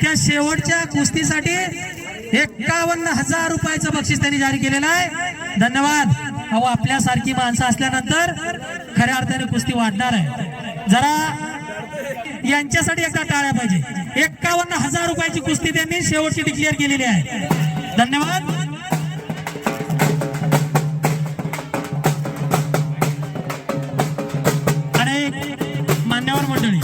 त्या शेवटच्या कुस्तीसाठी 51,000 रुपयाचं बक्षीस त्यांनी जारी केलेलं आहे। धन्यवाद। अहो आपल्यासारखी माणसं असल्यानंतर खऱ्या अर्थाने कुस्ती वाढणार आहे। जरा यांच्यासाठी एकदा टाळ्या पाहिजे। 51,000 रुपयाची कुस्ती त्यांनी शेवटची डिक्लेअर केलेली आहे। धन्यवाद। अनेक मान्यवर मंडळी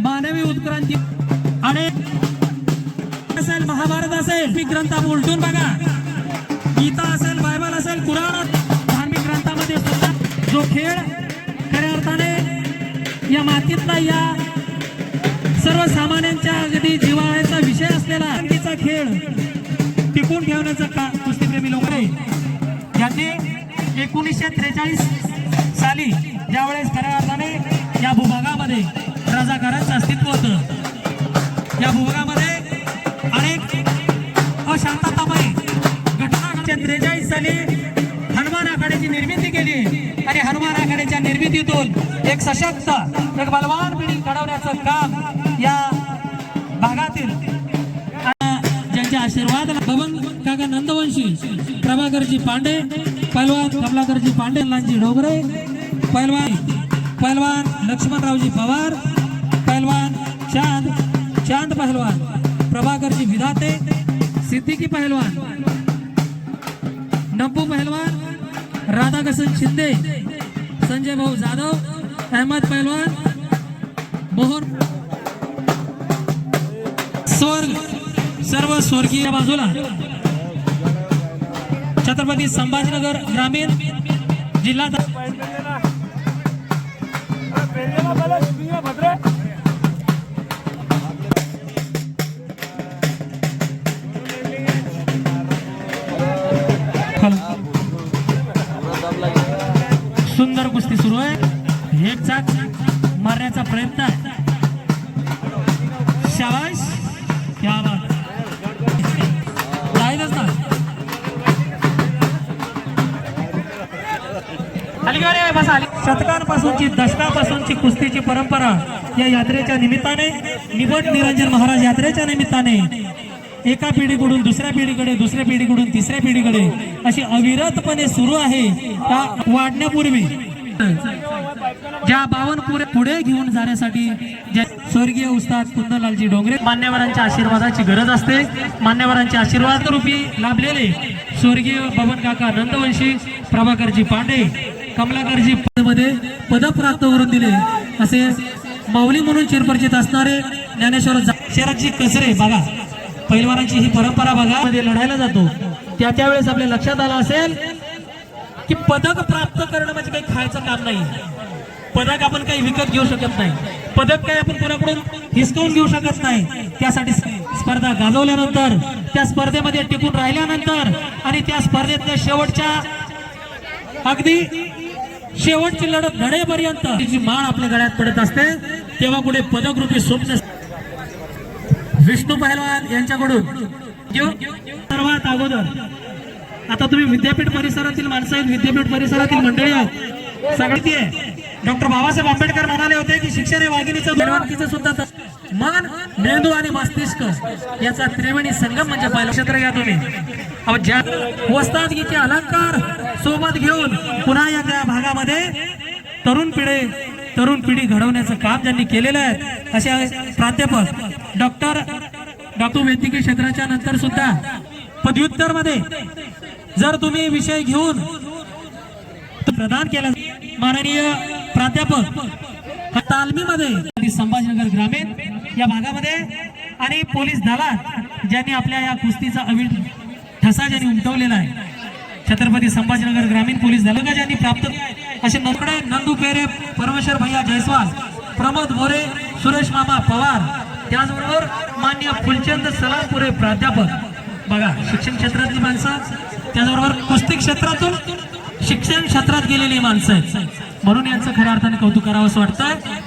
मानवी उत्क्रांती अनेक असेल, महाभारत असेल, ग्रंथ उलटून बघा, गीता असेल, बायबल असेल, कुराण, धार्मिक ग्रंथामध्ये सुद्धा जो खेळ खऱ्या अर्थाने या मातीतला या सर्वसामान्यांच्या अगदी जिव्हाळ्याचा विषय असलेला तिचा खेळ टिकून ठेवण्याचं काम कुस्तीप्रेमी लोक ज्यांनी 1943 साली ज्यावेळेस खऱ्या अर्थाने या भूभागामध्ये रजाकारांचं अस्तित्व होतं, या भूभागामध्ये अनेक अशांततामय घटना 43 साली हनुमान आखाड्याची निर्मिती केली आणि हनुमान आखाड्याच्या निर्मितीतून एक सशक्त, एक बलवान पिढी घडवण्याचं काम या भागातील ज्यांचे आशीर्वाद बबन काका नंदवंशी, प्रभाकरजी पांडे, पैलवान कमलाकरजी पांडे, लांजी डोगरे, पैलवान लक्ष्मणरावजी पवार, पैलवान चांद पहलवान, प्रभाकरजी विधाते, सिद्दीकी पहलवान, नब्बू पहलवान, राधाकिशन शिंदे, संजय भाऊ जाधव, अहमद पहलवान, मोहन सर्व स्वर्गीय बाजूला छत्रपती संभाजीनगर ग्रामीण जिल्हा सुंदर कुस्ती सुरू आहे। एक चाक मारण्याचा प्रयत्न आहे। शाबाश, क्या बात, जायच ना शतकांपासूनची, दशकापासूनची कुस्तीची परंपरा या यात्रेच्या निमित्ताने, निवड निरंजन महाराज यात्रेच्या निमित्ताने एका पिढीकडून दुसऱ्या पिढीकडे, दुसऱ्या पिढीकडून तिसऱ्या पिढीकडे अशी अविरतपणे सुरू आहे। त्या वाढण्यापूर्वी ज्या 52 पुढे घेऊन जाण्यासाठी स्वर्गीय उस्ताद कुंदनलालजी डोंगरे मान्यवरांच्या आशीर्वादाची गरज असते। मान्यवरांचे आशीर्वाद रूपी लाभलेले स्वर्गीय बबन काका नंदवंशी, प्रभाकरजी पांडे, कमलाकरजी मध्ये पद प्राप्त करून दिले असे माऊली म्हणून चिरपरिचित असणारे ज्ञानेश्वर शरदजी कसरे बघा, पैलवानांची ही परंपरा बघा मध्ये लढायला जातो त्यावेळेस आपल्या लक्षात आलं असेल की पदक प्राप्त करणं म्हणजे काही खायचं काम नाही। पदक आपण काही विकत घेऊ शकत नाही, पदक काही आपण कोणाकडून हिसकावून घेऊ शकत नाही। त्यासाठी स्पर्धा गाजवल्यानंतर, त्या स्पर्धेमध्ये टिकून राहिल्यानंतर आणि त्या स्पर्धेतल्या शेवटच्या अगदी शेवटची लढत लढेपर्यंत जी माळ आपल्या गळ्यात पडत असते तेव्हा कुठे पदक रूपी स्वप्न विष्णू पहलवान यांच्याकडून सर्वात अगोदर आता तुम्ही विद्यापीठ परिसरातील माणसं आहेत, विद्यापीठ परिसरातील मंडळी आहेत, सगळी डॉक्टर बाबासाहेब आंबेडकर म्हणाले होते की शिक्षण हे वाघिणीचं बलवानकीचं सुद्धा मन, मेंदू आणि मस्तिष्क याचा त्रिवेणी संगम म्हणजे पहिलं क्षेत्र घ्या तुम्ही। अहो ज्या वस्तादगीचे अलंकार सोबत घेऊन पुन्हा या भागामध्ये तरुण पिढी घडवण्याचं काम ज्यांनी केलेलं आहे असे प्राध्यापक डॉक्टर वैद्यकीय क्षेत्राच्या नंतर सुद्धा पदव्युत्तर मध्ये जर तुम्ही विषय घेऊन प्रदान केला माननीय प्राध्यापक तालमीमध्ये संभाजीनगर ग्रामीण या भागामध्ये आणि पोलीस दलात ज्यांनी आपल्या या कुस्तीचा अविट ठसा ज्यांनी उमटवलेला आहे, छत्रपती संभाजीनगर ग्रामीण पोलीस दल ज्यांनी प्राप्त असे नकडे नंदू पेरे, परमेश्वर भैया जयस्वाल, प्रमोद मोरे, सुरेश मामा पवार, त्याचबरोबर मान्य फुलचंद सलामपुरे प्राध्यापक बघा शिक्षण क्षेत्रातली माणसं, त्याचबरोबर कुस्ती क्षेत्रातून शिक्षण क्षेत्रात गेलेली माणसं आहेत, म्हणून यांचं खऱ्या अर्थाने कौतुक करावं असं वाटतं।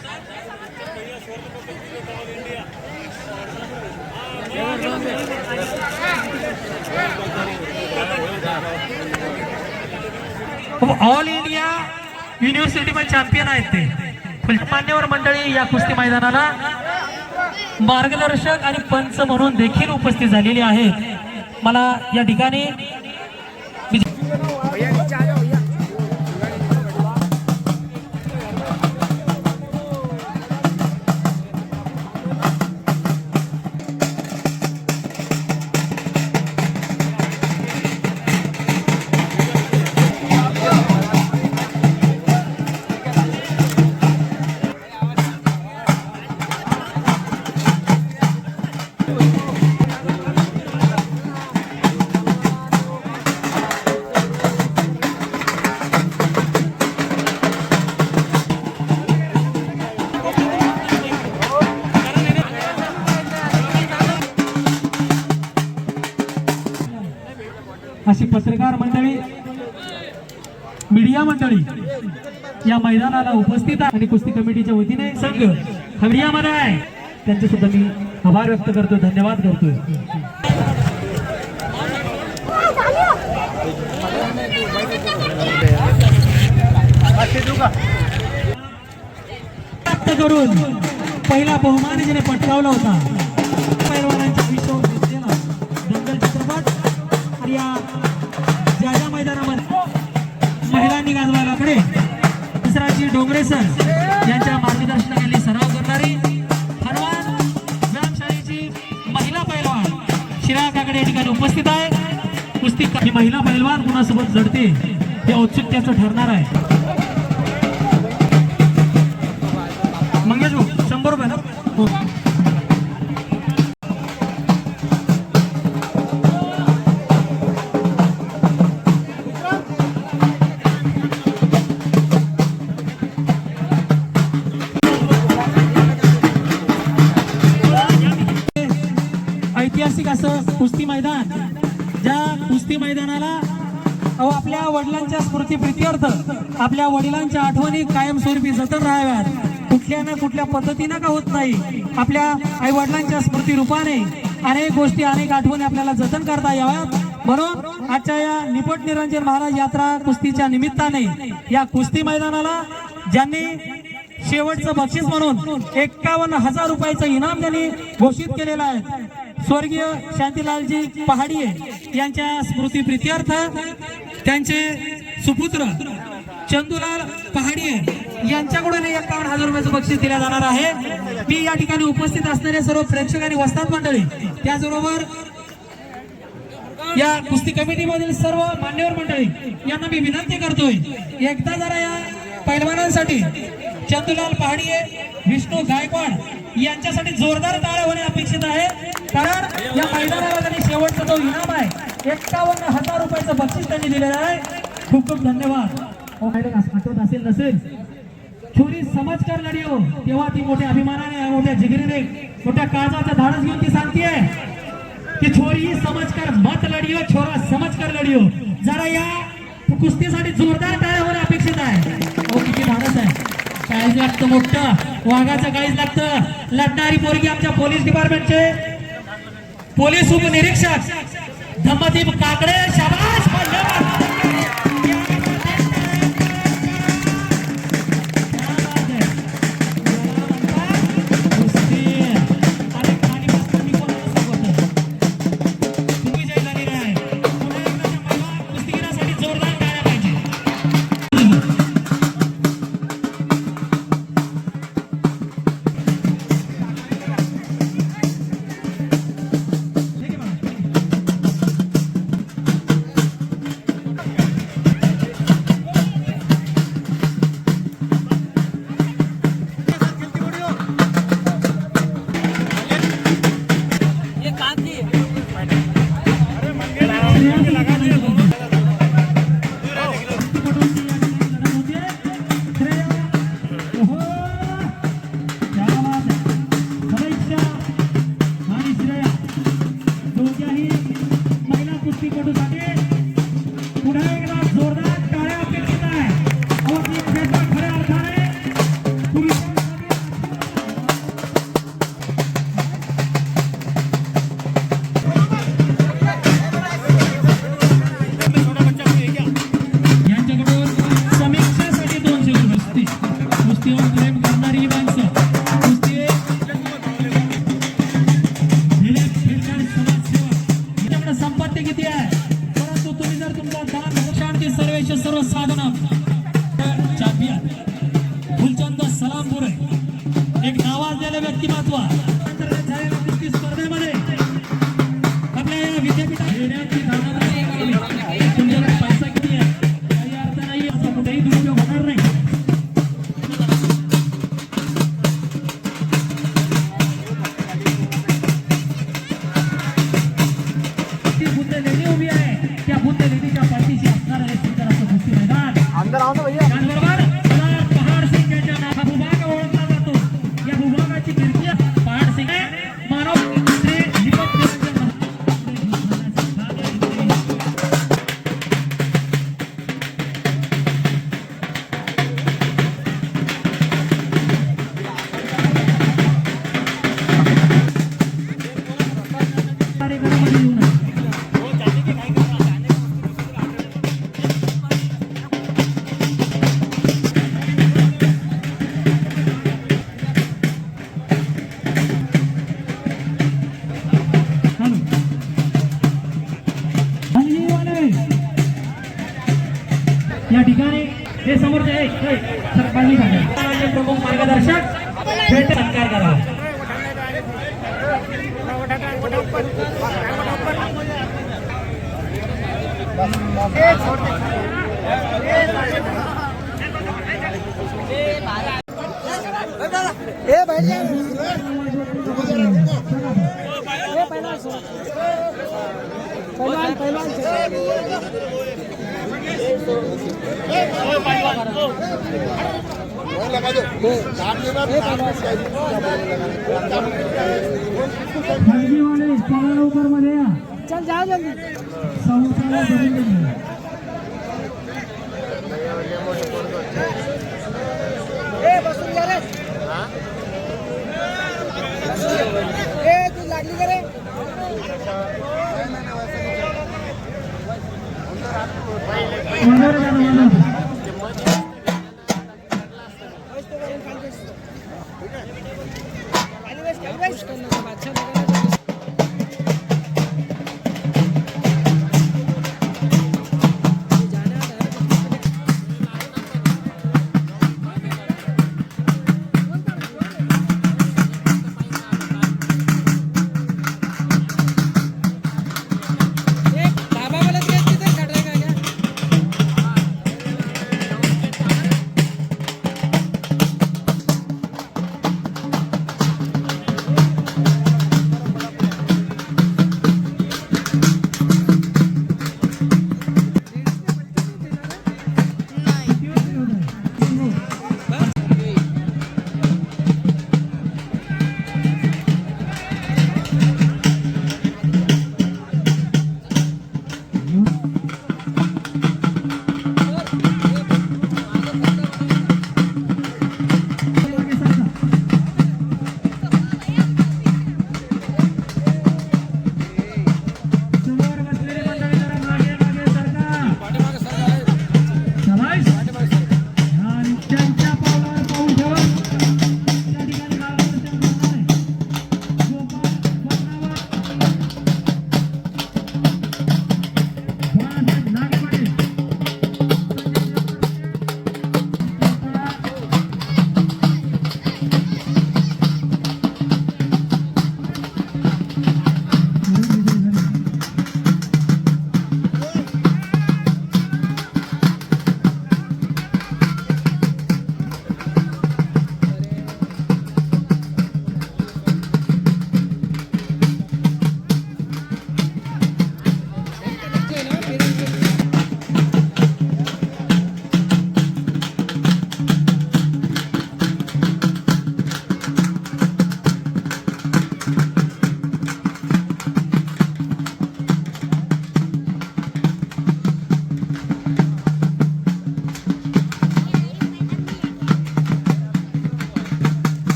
ऑल इंडिया युनिव्हर्सिटीमध्ये चॅम्पियन आहेत ते. मान्यवर मंडळी या कुस्ती मैदानाला मार्गदर्शक आणि पंच म्हणून देखील उपस्थित झालेले आहेत. मला या ठिकाणी अशी पत्रकार मंडळी, मीडिया मंडळी या मैदानाला उपस्थित आहे आणि कुस्ती कमिटीच्या वतीने संघ मीडियामध्ये आहे त्यांचे सुद्धा मी आभार व्यक्त करतो, धन्यवाद करतोय. प्राप्त करून पहिला बहुमान जिने पटकावला होता पैलवानांच्या विश्व घेतलेला दंगल चित्रपट. आणि या ज्या मैदानामध्ये महिलांनी गाजवायलाकडे दुसराजी डोंगरे सर यांच्या मार्गदर्शनाखाली सराव करणारी हनुमान व्यायामशाळेची महिला पैलवान शिरा काकडे या ठिकाणी उपस्थित आहे. कुस्ती ही महिला पैलवान कुणासोबत जडते हे औत्सुक्याचं ठरणार आहे. मंगेश 100 रुपये ना हो. ऐतिहासिक असं कुस्ती मैदान, ज्या कुस्ती मैदानाला आपल्या वडिलांच्या स्मृती प्रित्यर्थ आपल्या वडिलांच्या आठवणी कायमस्वरूपी जतन राहाव्यात, कुठल्या ना कुठल्या पद्धतीनं का होत नाही. आपल्या आई वडिलांच्या स्मृती रूपाने अनेक गोष्टी अनेक आठवणी आपल्याला जतन करता याव्यात म्हणून आजच्या या निपट निरंजन महाराज यात्रा कुस्तीच्या निमित्ताने या कुस्ती मैदानाला ज्यांनी शेवटचं बक्षीस म्हणून 51,000 रुपयाचं इनाम त्यांनी घोषित केलेलं आहे. स्वर्गीय शांतीलालजी पहाडिये यांच्या स्मृती प्रित्यर्थ त्यांचे सुपुत्र चंदूलाल पहाडिये यांच्याकडून 51,000 रुपयाचं बक्षीस दिलं जाणार आहे. मी या ठिकाणी उपस्थित असणारे सर्व प्रेक्षक आणि वस्ताद मंडळी, त्याचबरोबर या कुस्ती कमिटीमधील सर्व मान्यवर मंडळी यांना मी विनंती करतोय, एकदा जरा या पैलवानांसाठी चंदूलाल पहाडिये, विष्णू गायकवाड यांच्यासाठी जोरदार टाळ्या होणे अपेक्षित आहे. कारण या मैदानाला त्यांनी शेवटचा जो इनाम आहे 51,000 रुपयाचं बक्षीस त्यांनी दिलेलं आहे. खूप खूप धन्यवाद. आठवत असेल नसेल, छोरी समजकर लढियो तेव्हा ती मोठ्या अभिमानाने मोठ्या जिगरीने मोठ्या काळजाचं धाडस घेऊन ती सांगतेय की छोरी समजकर मत लढियो, छोरा समजकर लढियो. जरा या कुस्तीसाठी जोरदार टाळ्या होणे अपेक्षित आहे. किती धाडस आहे, काळीज लागतं मोठं, वाघाचं काळीज लागतं. लढणारी पोरगी आमच्या पोलीस डिपार्टमेंटचे पोलीस उपनिरीक्षक धम्मदीप काकडे, शाबास. कुस्ती वाचवा. अंतर्गत झालेल्या कुस्ती स्पर्धेमध्ये आपल्या या विद्यापीठात येण्याची धारणा नाही. तुमच्याकडे पैसा किती आहे काही अर्थ नाही, असा कुठेही दुरुपयोग होणार नाही. ती बुद्ध लेडी उभी आहे, त्या बुद्ध लेडीच्या पाठीशी असणारं हे सुंदर असं कुस्ती मैदान. त्याचबरोबर पहाड सिंग यांच्या नावा भूभाग ओळखला जातो. या भूभागाची कीर्ती पहाड सिंग मानव श्री दीपक निरंजन कार्यक्रमामध्ये येऊन या ठिकाणी हे समोरचे सरपंच झाले प्रमुख मार्गदर्शक भेट सत्कार करावा. ऊपर मध्ये चल जाओ जल्दी समोसा जमीन बसून जा रे. तू लागली का रे.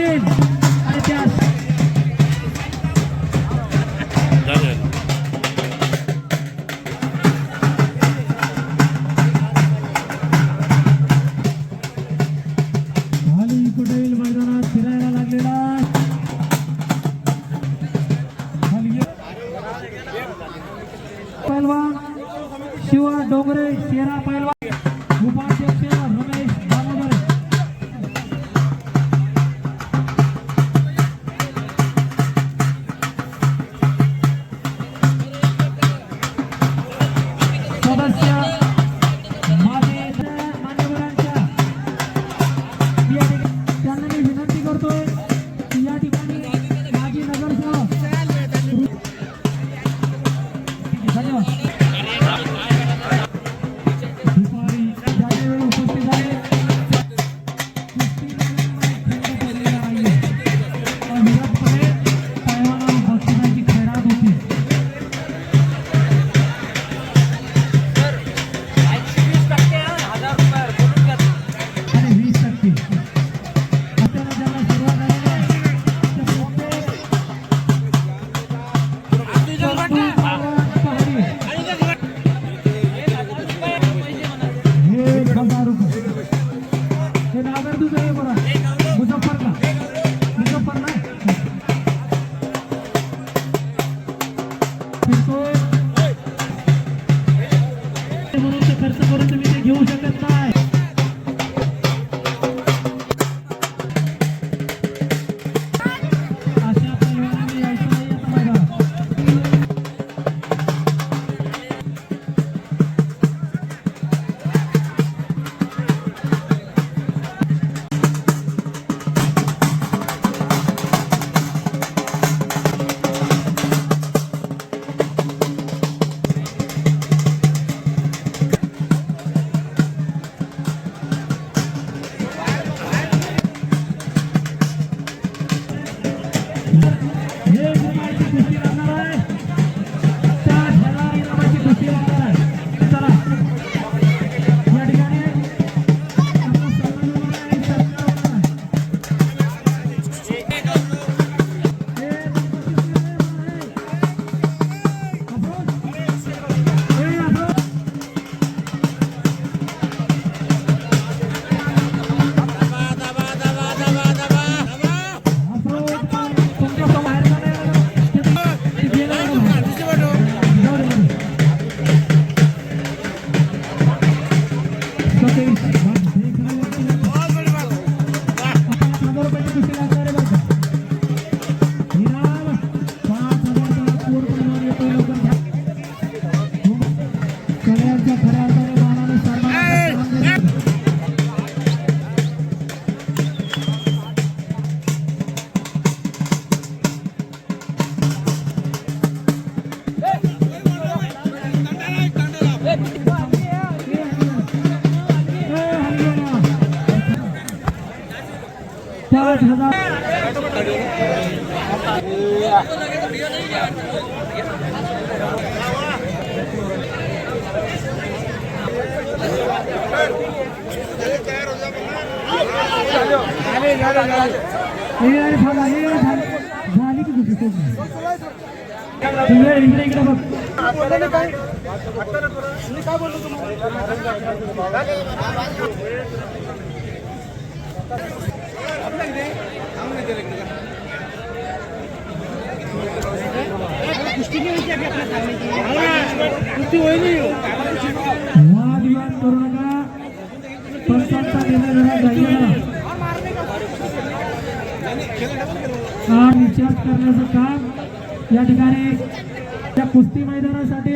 पाटील आणि त्या कुठेही मैदानात फिरायला लागलेला पैलवान शिवा डोंगरे शेरा पैलवान उपाध्यक्ष रमेश दामोदर सदस्य मान्यवरांच्या त्यांना मी विनंती करतोय की या ठिकाणी माजी नगरसेवक धन्यवाद दुपारी ज्यावेळी उपस्थित झाले अविरतपणे पैलवानाला बक्षिसाची खैरात होती. आणि 20% आपल्याला ज्याला सुरुवात झालेली आहे हे नागर दूध आहे बघा मुजफ्फरला म्हणून ते खर्च करून तुम्ही ते घेऊ शकत नाही. अशा पैलवानांनी यायचं नाही आता मैदानात. हे इनामाची कुस्ती लागणार आहे. त्या ह्याला इनामाची कुस्ती लागणार आहे. चला या ठिकाणी आपला सन्मान होणार आहे, सत्कार होणार आहे. हे खऱ्या अर्थाने मानाने सन्मान झाली की दुसरी इकडे इकडे बघ. वादविवाद करू नका. पंचांचा निर्णय विचार करण्याचं काम या ठिकाणी त्या कुस्ती मैदानासाठी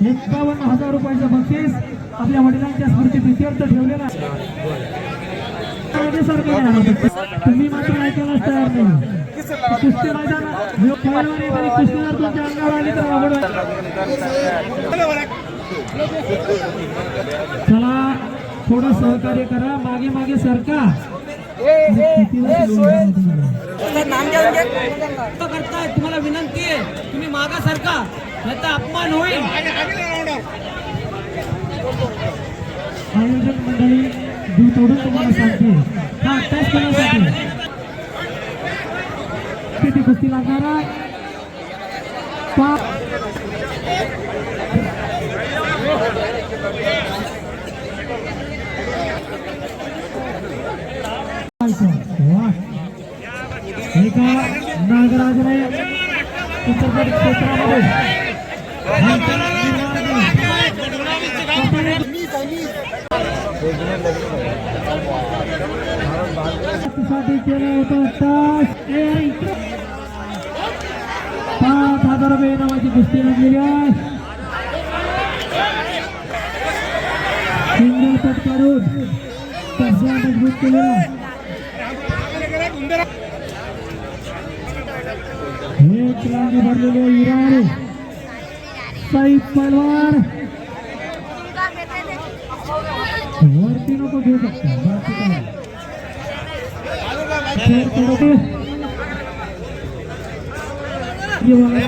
51,000 रुपयाचं बक्षीस आपल्या वडिलांच्या स्मृतीप्रीत्यर्थ ठेवलेलं आहे. तुम्ही मात्र ऐकायलाच तयार नाही. कुस्ती मैदान कुस्तीदार तुमच्या अंगावर आली तर अवघड आहे. चला थोडं सहकार्य करा. मागे मागे सरका. तुम्हाला विनंती आहे तुम्ही मागा सरका याचा अपमान होईल. आयोजक मंडळी जीव तोडून तुम्हाला सांगते हा अभ्यास करण्यासाठी पेटी कुस्ती लागणार आहे. एका नागराजने चित्रपट क्षेत्रामध्ये साठी केलं होतं तास 5,000 रुपये नावाची कुस्ती लागलेली आहे. सिंगल पटकारून तसा मजबूत केलेला एक रांगी भरलेले इराणी साईद पलवार वरती नको घेऊ शकता. ये वाला